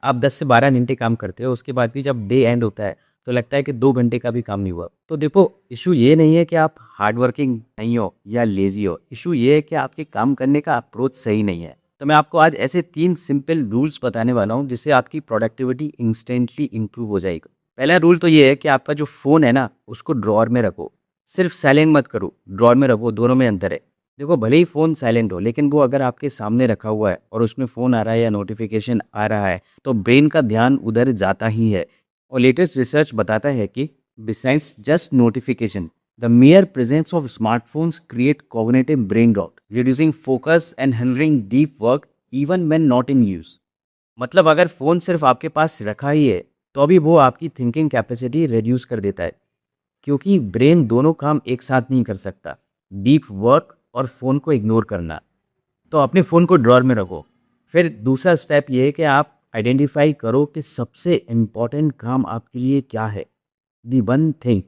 आप 10 से 12 घंटे काम करते हो, उसके बाद भी जब डे एंड होता है तो लगता है कि 2 घंटे का भी काम नहीं हुआ। तो देखो, इशू ये नहीं है कि आप हार्ड वर्किंग नहीं हो या लेज़ी हो, इशू ये है कि आपके काम करने का अप्रोच सही नहीं है। तो मैं आपको आज ऐसे 3 सिंपल रूल्स बताने वाला हूँ जिससे आपकी प्रोडक्टिविटी इंस्टेंटली इम्प्रूव हो जाएगी। पहला रूल तो ये है कि आपका जो फ़ोन है ना, उसको ड्रॉअर में रखो। सिर्फ साइलेंट मत करो, ड्रॉअर में रखो, दोनों में अंतर है। देखो, भले ही फ़ोन साइलेंट हो, लेकिन वो अगर आपके सामने रखा हुआ है और उसमें फ़ोन आ रहा है या नोटिफ़िकेशन आ रहा है, तो ब्रेन का ध्यान उधर जाता ही है। और लेटेस्ट रिसर्च बताता है कि besides just notification, the mere presence of smartphones create cognitive brain rot, reducing focus and hindering deep work even when not in use। मतलब अगर फ़ोन सिर्फ आपके पास रखा ही है, तो भी वो आपकी थिंकिंग कैपेसिटी रिड्यूस कर देता है, क्योंकि ब्रेन दोनों काम एक साथ नहीं कर सकता, डीप वर्क और फ़ोन को इग्नोर करना। तो अपने फ़ोन को ड्रॉअर में रखो। फिर दूसरा स्टेप ये है कि आप आइडेंटिफ़ाई करो कि सबसे इम्पोर्टेंट काम आपके लिए क्या है। दी वन थिंग।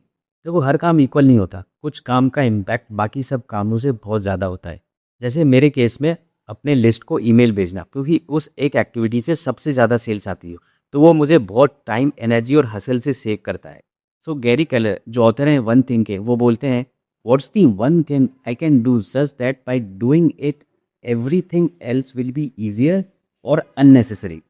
देखो, हर काम इक्वल नहीं होता। कुछ काम का इम्पैक्ट बाकी सब कामों से बहुत ज़्यादा होता है। जैसे मेरे केस में अपने लिस्ट को ईमेल भेजना, क्योंकि उस एक एक्टिविटी से सबसे ज़्यादा सेल्स आती है। तो वो मुझे बहुत टाइम, एनर्जी और हसल से सेव करता है। सो गैरी केलर जो ऑथर हैं वन थिंग के, वो बोलते हैं, what's the one thing I can do such that by doing it everything else will be easier और अननेसेसरी।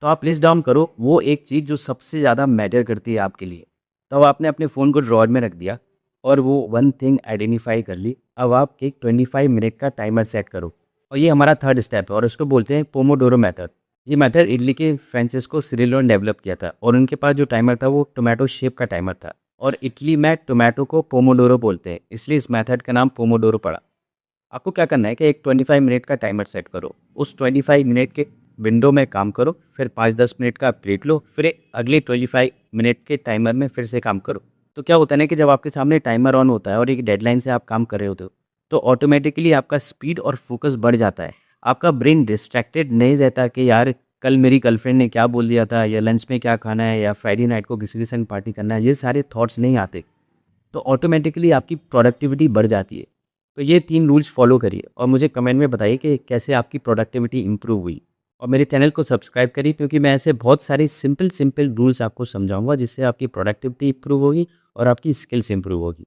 तो आप लिस्ट डाउन करो वो एक चीज़ जो सबसे ज़्यादा मैटर करती है आपके लिए। तो अब आपने अपने फ़ोन को ड्रॉअर में रख दिया और वो वन थिंग आइडेंटिफाई कर ली। अब आप एक 25 मिनट का टाइमर सेट करो, और ये हमारा थर्ड स्टेप है और इसको बोलते हैं पोमोडोरो मेथड। ये मेथड इटली के फ्रांसिस्को सिरिलो ने डेवलप किया था, और उनके पास जो टाइमर था वो टोमेटो शेप का टाइमर था। और इटली में टोमेटो को पोमोडोरो बोलते हैं, इसलिए इस मेथड का नाम पोमोडोरो पड़ा। आपको क्या करना है कि एक 25 मिनट का टाइमर सेट करो। उस 25 मिनट के विंडो में काम करो, फिर 5-10 मिनट का ब्रेक लो, फिर अगले 25 मिनट के टाइमर में फिर से काम करो। तो क्या होता है ना कि जब आपके सामने टाइमर ऑन होता है और एक डेडलाइन से आप काम कर रहे होते हो, तो ऑटोमेटिकली आपका स्पीड और फोकस बढ़ जाता है। आपका ब्रेन डिस्ट्रैक्टेड नहीं रहता कि यार कल मेरी गर्लफ्रेंड ने क्या बोल दिया था, या लंच में क्या खाना है, या फ्राइडे नाइट को किसी के संग पार्टी करना है। ये सारे थॉट्स नहीं आते। तो ऑटोमेटिकली आपकी प्रोडक्टिविटी बढ़ जाती है। तो ये 3 रूल्स फॉलो करिए और मुझे कमेंट में बताइए कि कैसे आपकी प्रोडक्टिविटी इंप्रूव हुई। और मेरे चैनल को सब्सक्राइब करिए, क्योंकि मैं ऐसे बहुत सारे सिंपल सिंपल रूल्स आपको समझाऊंगा जिससे आपकी प्रोडक्टिविटी इंप्रूव होगी और आपकी स्किल्स इंप्रूव होगी।